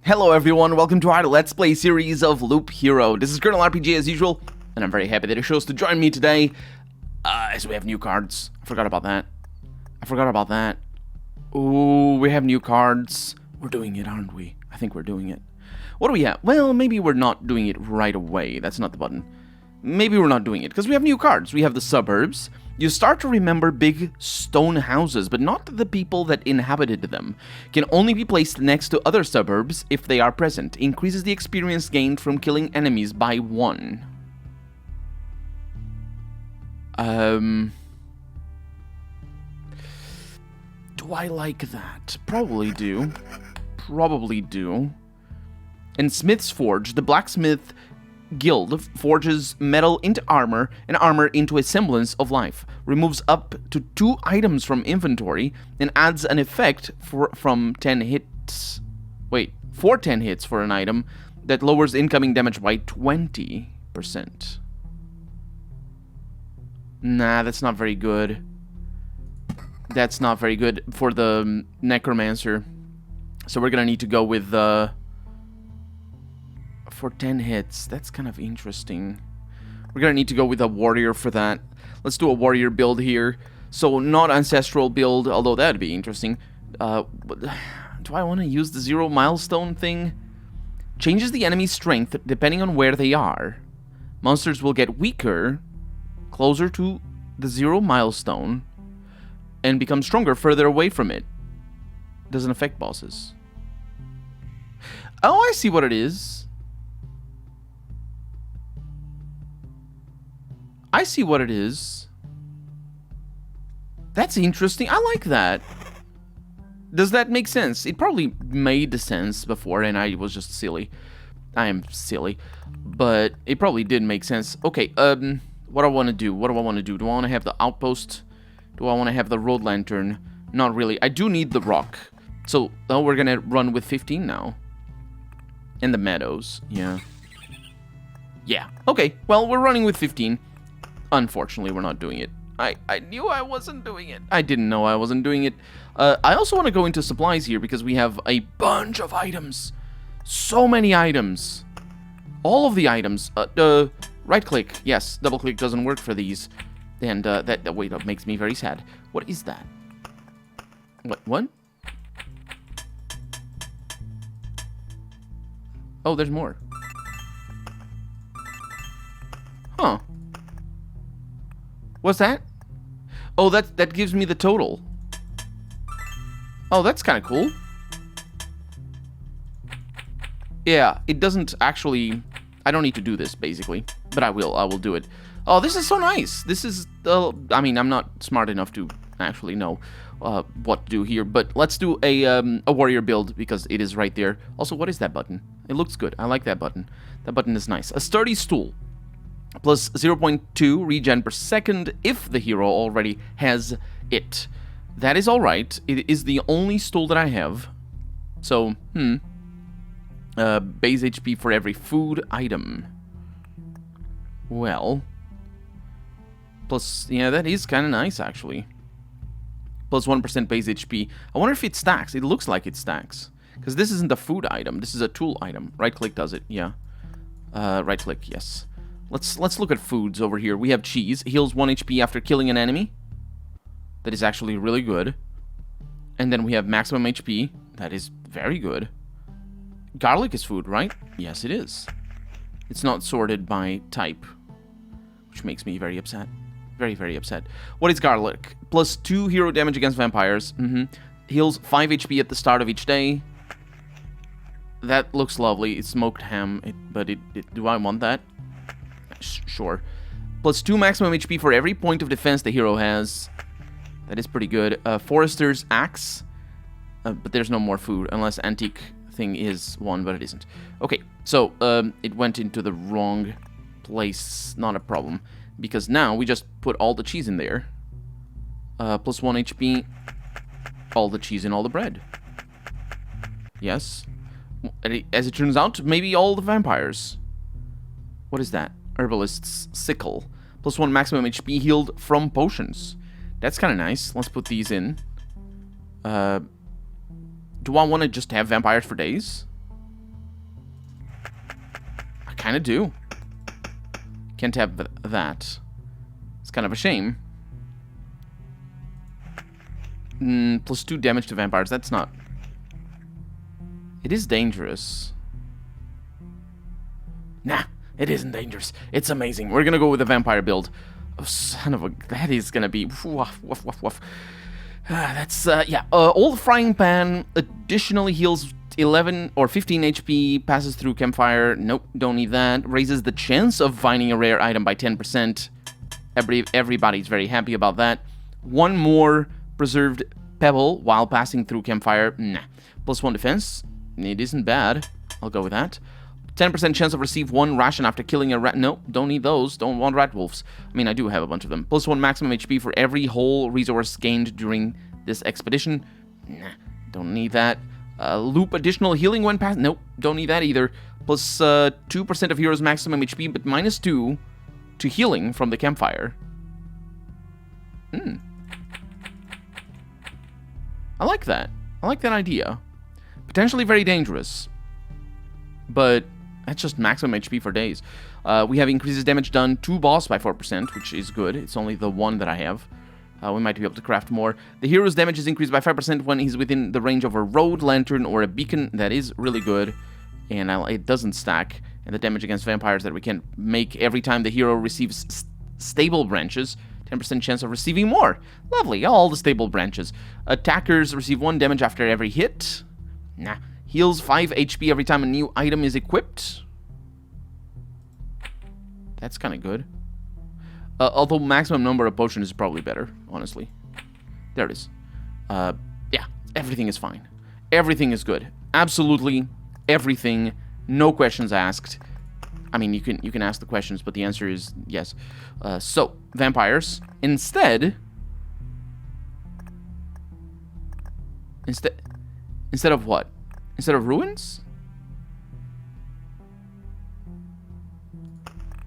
Hello everyone, welcome to our Let's Play series of Loop Hero. This is Colonel RPG as usual, and I'm very happy that you chose to join me today, as we have new cards. I forgot about that. Ooh, we have new cards. We're doing it, aren't we? I think we're doing it. What do we have? Well, maybe we're not doing it right away. That's not the button. Maybe we're not doing it, because we have new cards. We have the suburbs. You start to remember big stone houses, but not the people that inhabited them. Can only be placed next to other suburbs if they are present. Increases the experience gained from killing enemies by 1. Do I like that? Probably do. In Smith's Forge, the blacksmith guild forges metal into armor and armor into a semblance of life, removes up to 2 items from inventory, and adds an effect for 10 hits for an item that lowers incoming damage by 20%. Nah, that's not very good. That's not very good for the necromancer. So we're gonna need to go with for 10 hits. That's kind of interesting. We're gonna need to go with a warrior for that. Let's do a warrior build here. So not ancestral build, although that'd be interesting. Do I want to use the 0 milestone thing? Changes the enemy's strength depending on where they are. Monsters will get weaker closer to the 0 milestone and become stronger further away from it. Doesn't affect bosses. Oh, I see what it is. I see what it is. That's interesting. I like that. Does that make sense? It probably made sense before and I was just silly. I am silly. But it probably did make sense. Okay, what do I want to do? Do I want to have the outpost? Do I want to have the road lantern? Not really. I do need the rock. So, oh, we're going to run with 15 now. And the meadows, yeah. Yeah, okay. Well, we're running with 15. Unfortunately, we're not doing it. I knew I wasn't doing it. I didn't know I wasn't doing it. I also want to go into supplies here because we have a bunch of items. So many items. All of the items. Right click. Yes, double click doesn't work for these. And wait, that makes me very sad. What is that? What? Oh, there's more. Huh. What's that? Oh, that gives me the total. Oh, that's kind of cool. Yeah, it doesn't actually... I don't need to do this, basically. But I will do it. Oh, this is so nice. This is... I mean, I'm not smart enough to actually know what to do here. But let's do a warrior build, because it is right there. Also, what is that button? It looks good. I like that button. That button is nice. A sturdy stool. Plus 0.2 regen per second if the hero already has it. That is alright. It is the only stool that I have. So, base HP for every food item. Well. Plus, yeah, that is kind of nice, actually. Plus 1% base HP. I wonder if it stacks. It looks like it stacks. Because this isn't a food item. This is a tool item. Right-click does it, yeah. Right-click, yes. Let's look at foods over here. We have cheese. Heals 1 HP after killing an enemy. That is actually really good. And then we have maximum HP. That is very good. Garlic is food, right? Yes, it is. It's not sorted by type, which makes me very upset. Very, very upset. What is garlic? Plus 2 hero damage against vampires. Heals 5 HP at the start of each day. That looks lovely. It's smoked ham, but do I want that? Sure. Plus 2 maximum HP for every point of defense the hero has. That is pretty good. Forester's Axe. But there's no more food, unless Antique thing is one, but it isn't. Okay, so it went into the wrong place. Not a problem. Because now we just put all the cheese in there. Plus 1 HP. All the cheese and all the bread. Yes. As it turns out, maybe all the vampires. What is that? Herbalist's Sickle. Plus 1 maximum HP healed from potions. That's kind of nice. Let's put these in. Do I want to just have vampires for days? kind of do. Can't have that. It's kind of a shame. +2 damage to vampires. That's not... It is dangerous. Nah, it isn't dangerous. It's amazing. We're gonna go with the vampire build. Oh, son of a... That is gonna be... Woof, woof, woof, woof. That's, yeah. Old Frying Pan additionally heals 11 or 15 HP, passes through campfire. Nope, don't need that. Raises the chance of finding a rare item by 10%. Everybody's very happy about that. One more preserved pebble while passing through campfire. Nah. +1 defense. It isn't bad. I'll go with that. 10% chance of receive 1 ration after killing a rat. No, don't need those. Don't want rat wolves. I mean, I do have a bunch of them. +1 maximum HP for every whole resource gained during this expedition. Nah, don't need that. Loop additional healing when passed. Nope, don't need that either. Plus 2% of heroes maximum HP, but -2 to healing from the campfire. I like that. I like that idea. Potentially very dangerous. But that's just maximum HP for days. We have increases damage done to boss by 4%, which is good. It's only the one that I have. We might be able to craft more. The hero's damage is increased by 5% when he's within the range of a road, lantern, or a beacon. That is really good. And it doesn't stack. And the damage against vampires that we can make every time the hero receives stable branches. 10% chance of receiving more. Lovely, all the stable branches. Attackers receive 1 damage after every hit. Nah. Heals 5 HP every time a new item is equipped. That's kind of good. Although maximum number of potions is probably better, honestly. There it is. Yeah, everything is fine. Everything is good. Absolutely everything. No questions asked. I mean, you can ask the questions, but the answer is yes. So, vampires. Instead of what? Instead of ruins?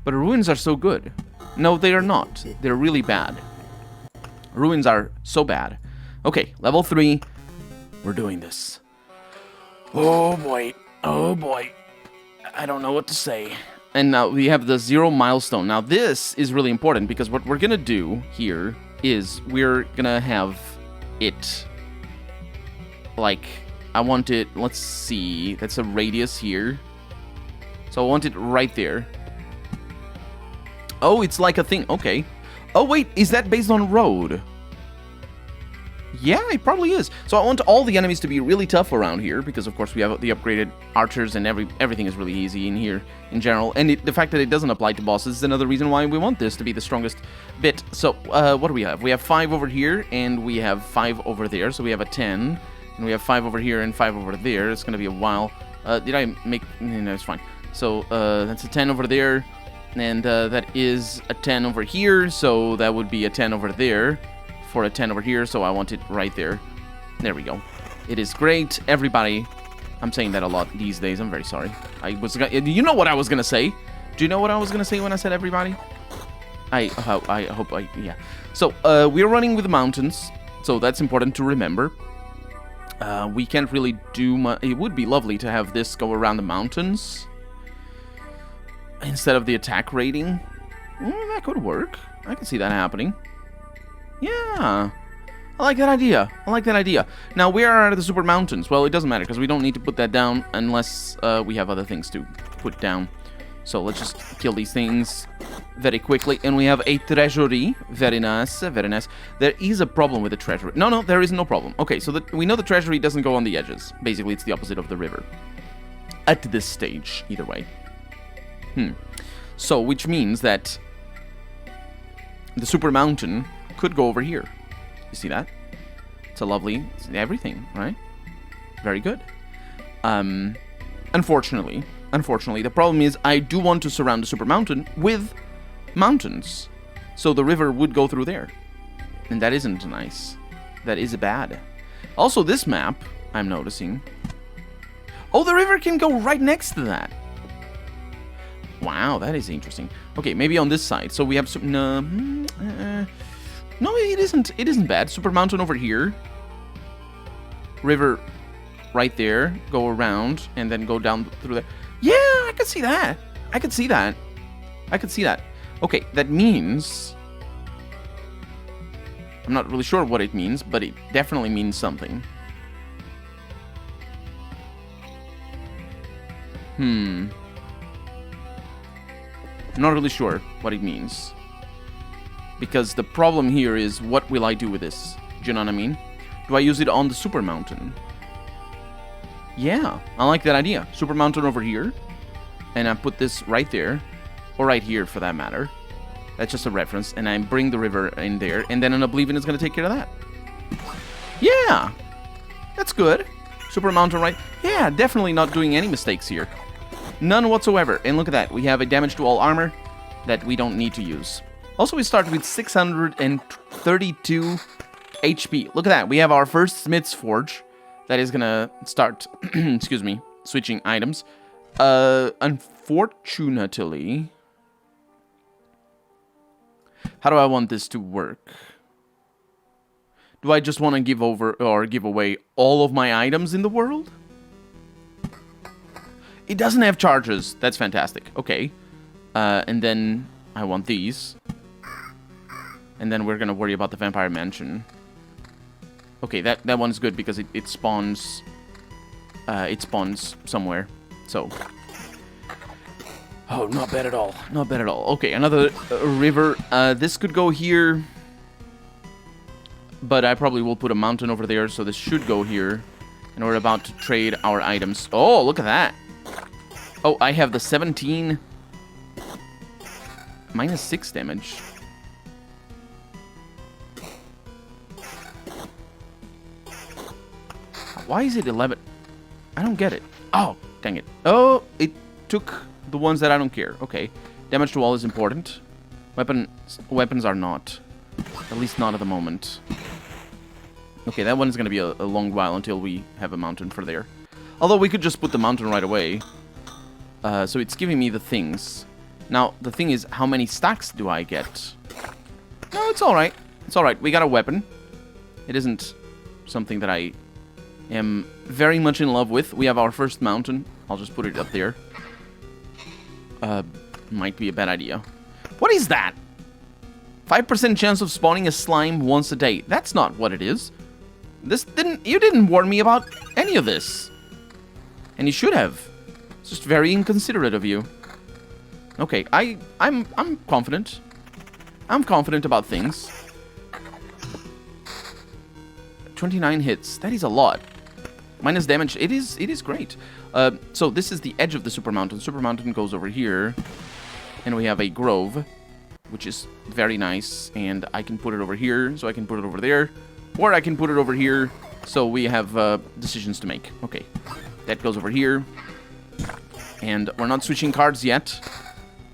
But ruins are so good. No, they are not. They're really bad. Ruins are so bad. Okay, level 3. We're doing this. Oh boy. Oh boy. I don't know what to say. And now we have the 0 milestone. Now this is really important because what we're gonna do here is we're gonna have it like, I want it, let's see, that's a radius here. So I want it right there. Oh, it's like a thing, okay. Oh wait, is that based on road? Yeah, it probably is. So I want all the enemies to be really tough around here, because of course we have the upgraded archers and everything is really easy in here in general. And the fact that it doesn't apply to bosses is another reason why we want this to be the strongest bit. So what do we have? We have 5 over here and we have 5 over there. So we have a 10 and we have 5 over here and 5 over there. It's going to be a while. Did I make... No, it's fine. So that's a 10 over there and that is a 10 over here. So that would be a 10 over there. For a 10 over here, so I want it right there. There we go. It is great. Everybody, I'm saying that a lot these days. I'm very sorry. You know what I was gonna say? Do you know what I was gonna say when I said everybody? I hope yeah. So we're running with the mountains, so that's important to remember. We can't really do much. It would be lovely to have this go around the mountains instead of the attack rating. That could work. I can see that happening. Yeah, I like that idea. I like that idea. Now, where are the super mountains? Well, it doesn't matter, because we don't need to put that down unless we have other things to put down. So let's just kill these things very quickly. And we have a treasury. Very nice, very nice. There is a problem with the treasury. No, there is no problem. Okay, so we know the treasury doesn't go on the edges. Basically, it's the opposite of the river. At this stage, either way. So, which means that the super mountain could go over here. You see that? It's a lovely... It's everything, right? Very good. Unfortunately, the problem is I do want to surround the super mountain with mountains. So the river would go through there. And that isn't nice. That is bad. Also, this map, I'm noticing... Oh, the river can go right next to that. Wow, that is interesting. Okay, maybe on this side. So we have some... No, it isn't. It isn't bad. Super mountain over here. River right there. Go around and then go down through there. Yeah, I can see that. I could see that. I could see that. Okay, that means... I'm not really sure what it means, but it definitely means something. I'm not really sure what it means. Because the problem here is, what will I do with this? Do you know what I mean? Do I use it on the super mountain? Yeah, I like that idea. Super mountain over here. And I put this right there. Or right here, for that matter. That's just a reference. And I bring the river in there. And then an Oblivion is going to take care of that. Yeah! That's good. Super mountain right... Yeah, definitely not doing any mistakes here. None whatsoever. And look at that. We have a damage to all armor that we don't need to use. Also, we start with 632 HP. Look at that. We have our first Smith's Forge that is going to start, excuse me, switching items. Unfortunately... How do I want this to work? Do I just want to give over or give away all of my items in the world? It doesn't have charges. That's fantastic. Okay. And then I want these. And then we're going to worry about the Vampire Mansion. Okay, that one's good because it spawns... it spawns somewhere. So... Oh, not bad at all. Not bad at all. Okay, another river. This could go here. But I probably will put a mountain over there, so this should go here. And we're about to trade our items. Oh, look at that. Oh, I have the 17... minus 6 damage. Why is it 11? I don't get it. Oh, dang it. Oh, it took... the ones that I don't care. Okay. Damage to all is important. Weapons are not. At least not at the moment. Okay, that one's going to be a long while until we have a mountain for there. Although we could just put the mountain right away. So it's giving me the things. Now, the thing is, how many stacks do I get? No, it's alright. It's alright. We got a weapon. It isn't something that I am very much in love with. We have our first mountain. I'll just put it up there. Might be a bad idea. What is that? 5% chance of spawning a slime once a day. That's not what it is. You didn't warn me about any of this. And you should have. It's just very inconsiderate of you. Okay, I'm confident. I'm confident about things. 29 hits. That is a lot. Minus damage. It is great. So this is the edge of the super mountain. Super mountain goes over here. And we have a grove, which is very nice. And I can put it over here, so I can put it over there. Or I can put it over here, so we have decisions to make. Okay, that goes over here. And we're not switching cards yet.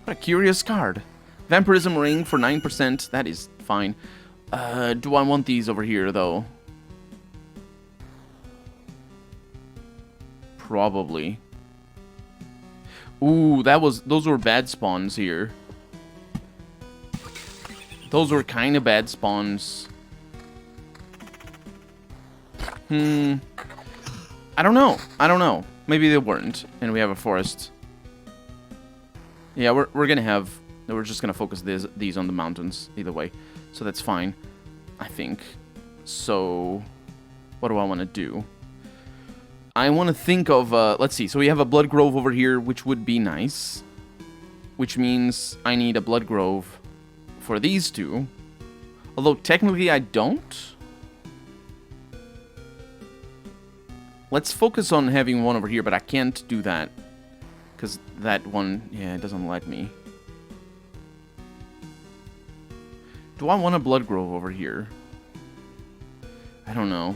What a curious card. Vampirism ring for 9%. That is fine. Do I want these over here, though? Probably. Ooh, those were bad spawns here. Those were kind of bad spawns. I don't know. I don't know. Maybe they weren't. And we have a forest. Yeah, we're gonna have... We're just gonna focus these on the mountains, either way. So that's fine, I think. So, what do I want to do? I want to think of... let's see. So we have a blood grove over here, which would be nice. Which means I need a blood grove for these two. Although, technically, I don't. Let's focus on having one over here, but I can't do that. Because that one, yeah, it doesn't let me. Do I want a blood grove over here? I don't know.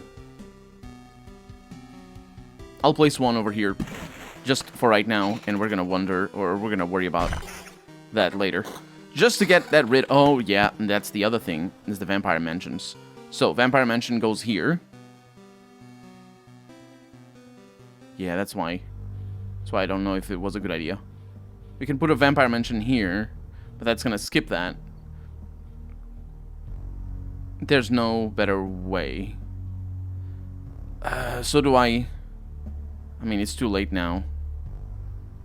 I'll place one over here just for right now, and we're gonna wonder, or we're gonna worry about that later. Just to get that rid... Oh, yeah, and that's the other thing, is the Vampire Mansions. So, Vampire Mansion goes here. Yeah, that's why. That's why I don't know if it was a good idea. We can put a Vampire Mansion here, but that's gonna skip that. There's no better way. So do I... I mean, it's too late now.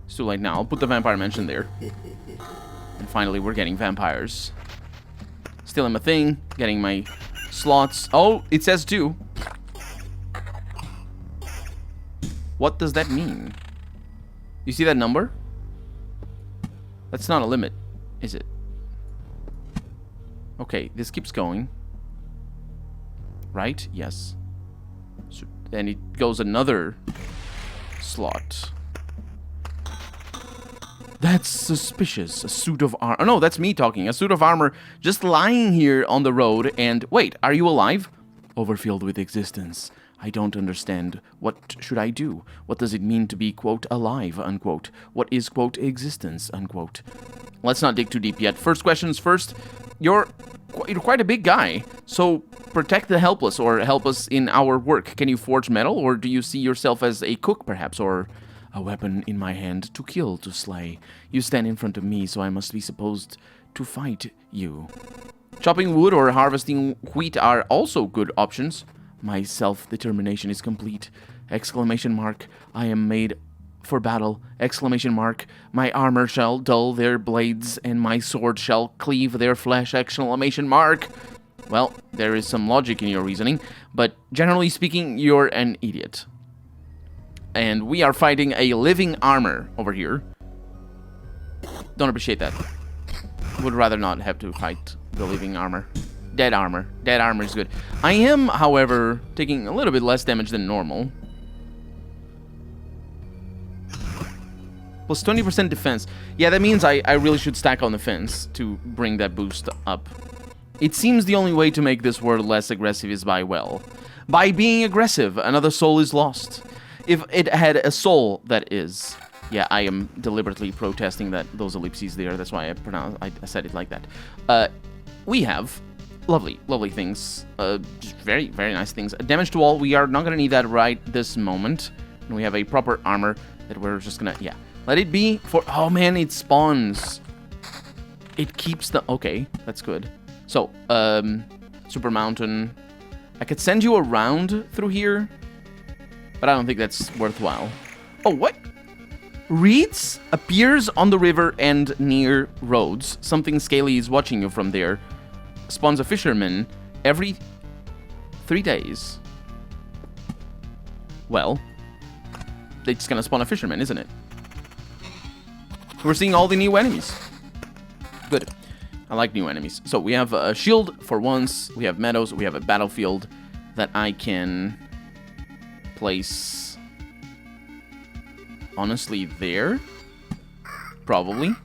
It's too late now. I'll put the vampire mansion there. And finally, we're getting vampires. Stealing my thing, getting my slots. Oh, it says 2. What does that mean? You see that number? That's not a limit, is it? Okay, this keeps going. Right? Yes. So then it goes another slot. That's suspicious. A suit of armor. Oh, no, that's me talking. A suit of armor just lying here on the road. And wait, are you alive? Overfilled with existence. I don't understand. What should I do? What does it mean to be, quote, alive, unquote? What is, quote, existence, unquote? Let's not dig too deep yet. First questions first. You're quite a big guy. So protect the helpless or help us in our work. Can you forge metal, or do you see yourself as a cook, perhaps, or a weapon in my hand to kill, to slay? You stand in front of me, so I must be supposed to fight you. Chopping wood or harvesting wheat are also good options. My self-determination is complete. Exclamation mark. I am made for battle. Exclamation mark. My armor shall dull their blades, and my sword shall cleave their flesh. Exclamation mark. Well, there is some logic in your reasoning, but generally speaking, you're an idiot. And we are fighting a living armor over here. Don't appreciate that. Would rather not have to fight the living armor. Dead armor. Dead armor is good. I am, however, taking a little bit less damage than normal. Plus 20% defense. Yeah, that means I really should stack on the fence to bring that boost up. It seems the only way to make this world less aggressive is by, well, by being aggressive. Another soul is lost. If it had a soul, that is. Yeah, I am deliberately protesting that those ellipses there. That's why I said it like that. We have lovely, lovely things. Just very, very nice things. Damage to all. We are not going to need that right this moment. And we have a proper armor that we're just going to, yeah. Let it be for, oh man, it spawns. It keeps the, okay, that's good. So, Super Mountain. I could send you around through here, but I don't think that's worthwhile. Oh, what? Reeds appears on the river and near roads. Something scaly is watching you from there. Spawns a fisherman every 3 days. Well, it's gonna spawn a fisherman, isn't it? We're seeing all the new enemies. Good. I like new enemies. So we have a shield for once. We have meadows. We have a battlefield that I can place, honestly, there. Probably.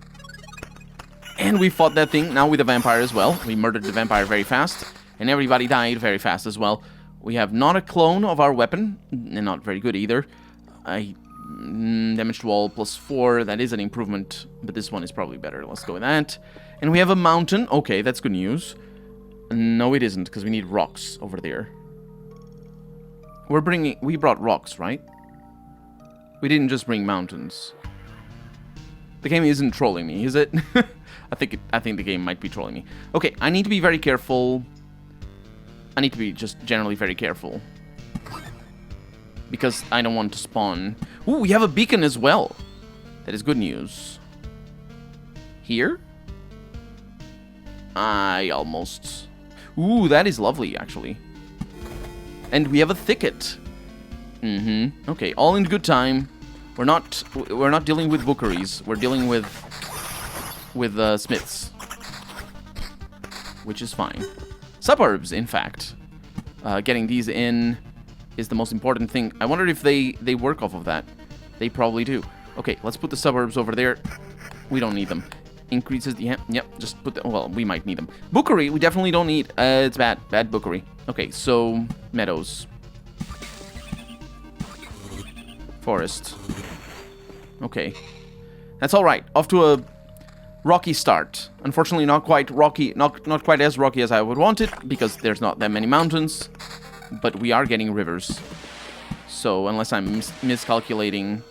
And we fought that thing now with a vampire as well. We murdered the vampire very fast. And everybody died very fast as well. We have not a clone of our weapon. And not very good either. Damage to all plus 4. That is an improvement. But this one is probably better. Let's go with that. And we have a mountain. Okay, that's good news. No, it isn't, because we need rocks over there. We brought rocks, right? We didn't just bring mountains. The game isn't trolling me, is it? I think the game might be trolling me. Okay, I need to be very careful. I need to be just generally very careful. Because I don't want to spawn. Ooh, we have a beacon as well. That is good news. Here? I almost... Ooh, that is lovely, actually. And we have a thicket. Okay, all in good time. We're not dealing with bookeries. We're dealing with smiths, which is fine. Suburbs, in fact. Getting these in is the most important thing. I wonder if they work off of that. They probably do. Okay, let's put the suburbs over there. We don't need them. Increases the... Yep, just put the... Well, we might need them. Bookery, we definitely don't need. It's bad. Bad bookery. Okay, so... Meadows. Forest. Okay. That's alright. Off to a rocky start. Unfortunately, not quite rocky... Not quite as rocky as I would want it, because there's not that many mountains. But we are getting rivers. So, unless I'm miscalculating...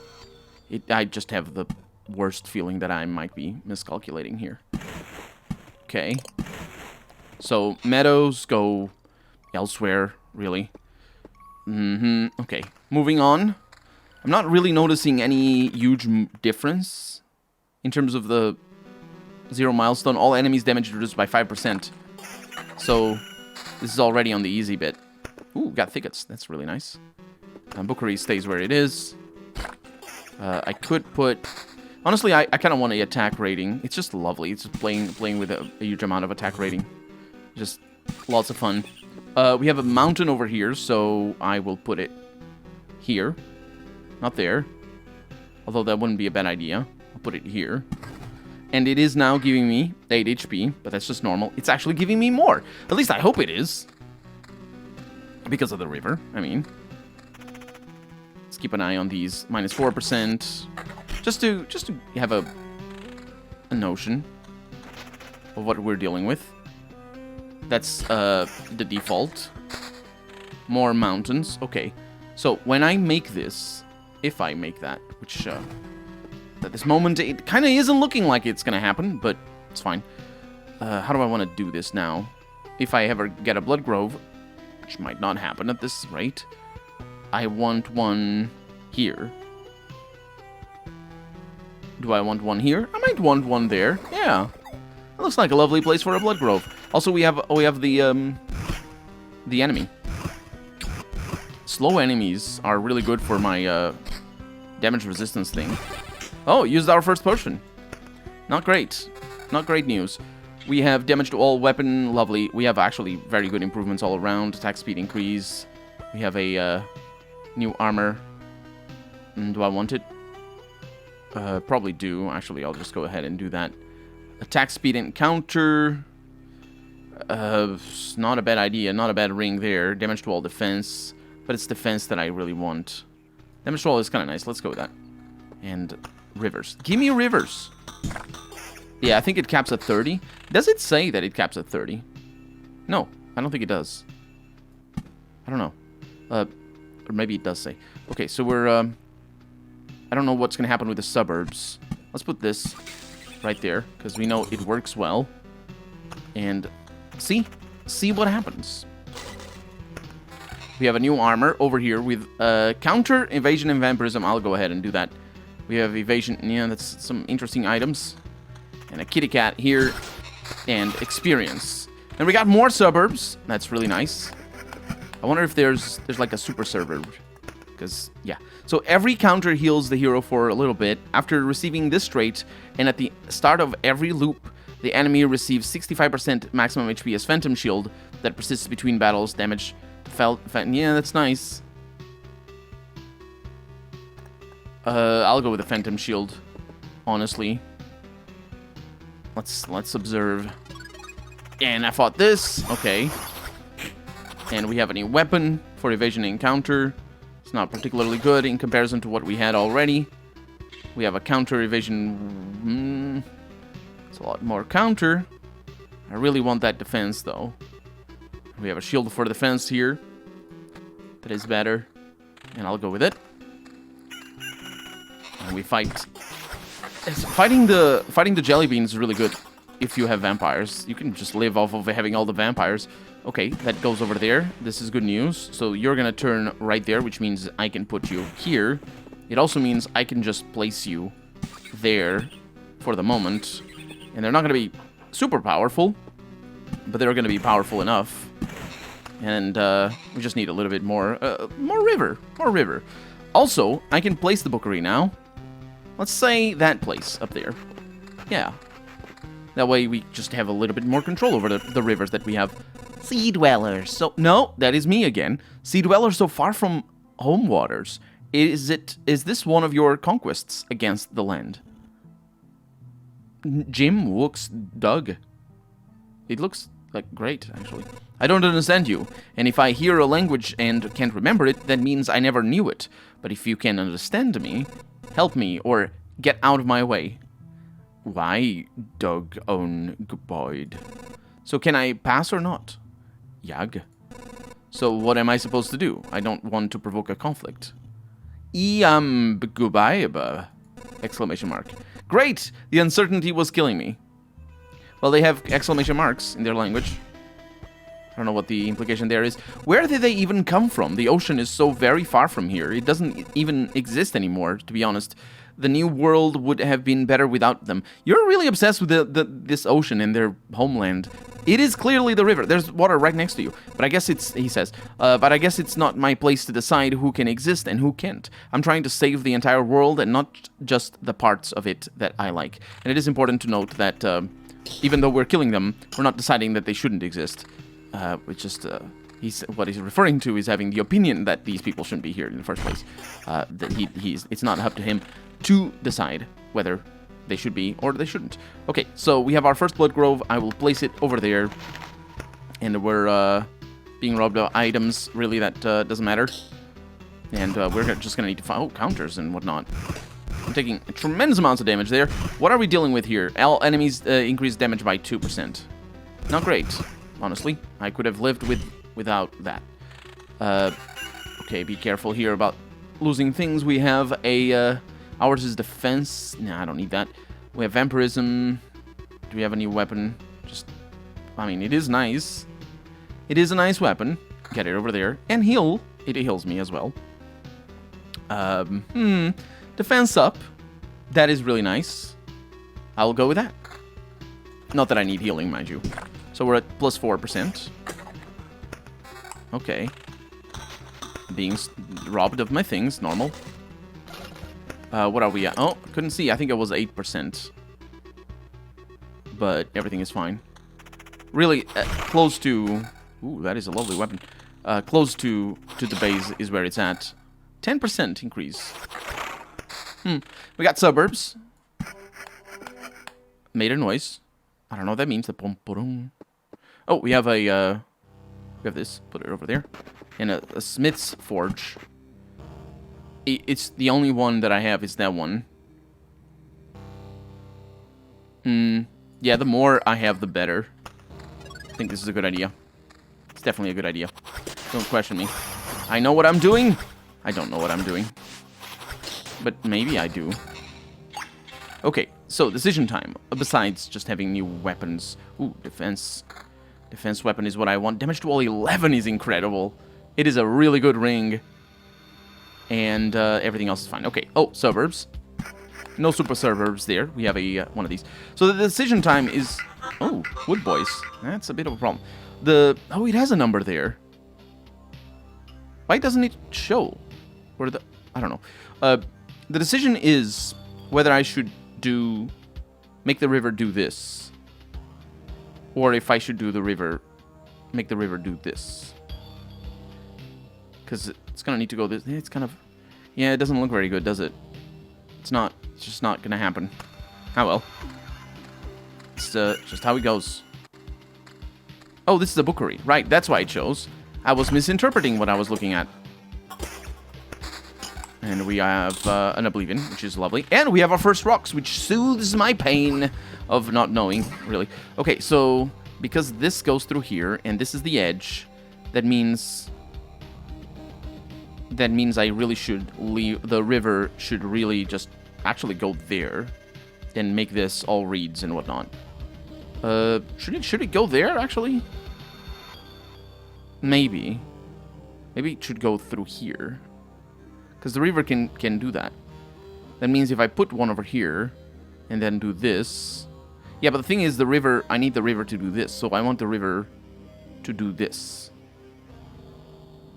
I just have the... worst feeling that I might be miscalculating here. Okay. So, meadows go elsewhere, really. Okay. Moving on. I'm not really noticing any huge difference in terms of the 0 milestone. All enemies damage reduced by 5%. So this is already on the easy bit. Ooh, got thickets. That's really nice. Bookery stays where it is. I could put... Honestly, I kind of want an attack rating. It's just lovely. It's just playing with a huge amount of attack rating. Just lots of fun. We have a mountain over here, so I will put it here. Not there. Although that wouldn't be a bad idea. I'll put it here. And it is now giving me 8 HP, but that's just normal. It's actually giving me more. At least I hope it is. Because of the river, I mean. Let's keep an eye on these. Minus 4%. Just to have a notion of what we're dealing with. That's the default. More mountains. Okay. So when I make this, if I make that, which at this moment it kind of isn't looking like it's gonna happen, but it's fine. How do I want to do this now? If I ever get a blood grove, which might not happen at this rate, I want one here. Do I want one here? I might want one there. Yeah, that looks like a lovely place for a blood grove. Also, we have the enemy. Slow enemies are really good for my damage resistance thing. Oh, used our first potion. Not great. Not great news. We have damage to all weapon. Lovely. We have actually very good improvements all around. Attack speed increase. We have a new armor. Do I want it? Probably do. Actually, I'll just go ahead and do that. Attack speed encounter. Not a bad idea. Not a bad ring there. Damage to all defense. But it's defense that I really want. Damage to all is kind of nice. Let's go with that. And rivers. Give me rivers. Yeah, I think it caps at 30. Does it say that it caps at 30? No, I don't think it does. I don't know. Or maybe it does say. Okay, so we're... I don't know what's going to happen with the suburbs. Let's put this right there, because we know it works well. And see what happens. We have a new armor over here with counter, evasion, and vampirism. I'll go ahead and do that. We have evasion. Yeah, that's some interesting items. And a kitty cat here. And experience. And we got more suburbs. That's really nice. I wonder if there's like a super suburb. Because, yeah. So every counter heals the hero for a little bit. After receiving this trait, and at the start of every loop, the enemy receives 65% maximum HP as Phantom Shield that persists between battles. Damage felt. Yeah, that's nice. I'll go with the Phantom Shield, honestly. Let's observe. And I fought this. Okay. And we have a new weapon for evasion encounter. It's not particularly good in comparison to what we had already. We have a counter evasion. It's a lot more counter. I really want that defense, though. We have a shield for defense here. That is better. And I'll go with it. And we fight. Fighting the jelly beans is really good if you have vampires. You can just live off of having all the vampires. Okay, that goes over there. This is good news. So you're gonna turn right there, which means I can put you here. It also means I can just place you there for the moment. And they're not gonna be super powerful, but they're gonna be powerful enough. And we just need a little bit more river. Also, I can place the bookery now. Let's say that place up there. Yeah. That way we just have a little bit more control over the rivers that we have. Sea Dwellers. So, no, that is me again. Sea Dwellers so far from home waters. Is this one of your conquests against the land? Jim looks Doug. It looks like great, actually. I don't understand you, and if I hear a language and can't remember it, that means I never knew it. But if you can understand me, help me, or get out of my way. Why, Doug on Gboid? So can I pass or not? Yag. So what am I supposed to do? I don't want to provoke a conflict. Gubayba! Exclamation mark. Great! The uncertainty was killing me. Well, they have exclamation marks in their language. don't know what the implication there is. Where did they even come from? The ocean is so very far from here. It doesn't even exist anymore, to be honest. The new world would have been better without them. You're really obsessed with this ocean and their homeland. It is clearly the river. There's water right next to you. But I guess it's, he says, but I guess it's not my place to decide who can exist and who can't. I'm trying to save the entire world and not just the parts of it that I like. And it is important to note that even though we're killing them, we're not deciding that they shouldn't exist. It's just, what he's referring to is having the opinion that these people shouldn't be here in the first place. That it's not up to him to decide whether they should be or they shouldn't. Okay, so we have our first blood grove. I will place it over there. And we're being robbed of items. Really, that doesn't matter. And we're just going to need to find counters and whatnot. I'm taking tremendous amounts of damage there. What are we dealing with here? All enemies increase damage by 2%. Not great, honestly. I could have lived without that. Okay, be careful here about losing things. We have a... ours is defense. Nah, I don't need that. We have vampirism. Do we have a new weapon? Just... I mean, it is nice. It is a nice weapon. Get it over there. And heal. It heals me as well. Defense up. That is really nice. I'll go with that. Not that I need healing, mind you. So we're at plus 4%. Okay. Being robbed of my things, normal. What are we at? Oh, couldn't see. I think it was 8%. But everything is fine. Really, close to... Ooh, that is a lovely weapon. Close to the base is where it's at. 10% increase. We got suburbs. Made a noise. I don't know what that means. The pom pom. Oh, we have a... we have this. Put it over there. And a smith's forge. It's the only one that I have is that one. Yeah, the more I have, the better. I think this is a good idea. It's definitely a good idea. Don't question me. I know what I'm doing. I don't know what I'm doing. But maybe I do. Okay, so decision time. Besides just having new weapons. Ooh, defense. Defense weapon is what I want. Damage to all 11 is incredible. It is a really good ring. And everything else is fine. Okay. Oh, suburbs. No super suburbs there. We have a one of these. So the decision time is... Oh, wood boys. That's a bit of a problem. Oh, it has a number there. Why doesn't it show? Or the... I don't know. The decision is whether I should make the river do this. Or if I should do the river... Make the river do this. Because it's going to need to go this... It's kind of... Yeah, it doesn't look very good, does it? It's not... It's just not going to happen. Oh, well. It's just how it goes. Oh, this is a bookery. Right, that's why it shows. I was misinterpreting what I was looking at. And we have an Oblivion, which is lovely. And we have our first rocks, which soothes my pain of not knowing, really. Okay, so because this goes through here, and this is the edge, that means I really should leave... The river should really just actually go there. And make this all reeds and whatnot. Should it go there, actually? Maybe. Maybe it should go through here. Because the river can do that. That means if I put one over here, and then do this... Yeah, but the thing is, the river... I need the river to do this, so I want the river to do this.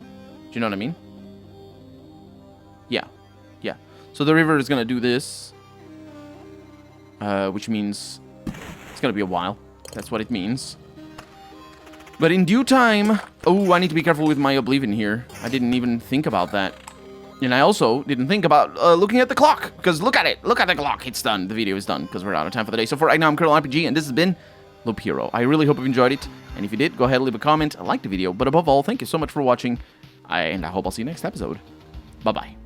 Do you know what I mean? Yeah. Yeah. So the river is going to do this. Which means it's going to be a while. That's what it means. But in due time... Oh, I need to be careful with my Oblivion here. I didn't even think about that. And I also didn't think about looking at the clock. Because look at it. Look at the clock. It's done. The video is done because we're out of time for the day. So for right now, I'm Colonel RPG, and this has been Loop Hero. I really hope you enjoyed it. And if you did, go ahead and leave a comment. Like the video. But above all, thank you so much for watching. And I hope I'll see you next episode. Bye-bye.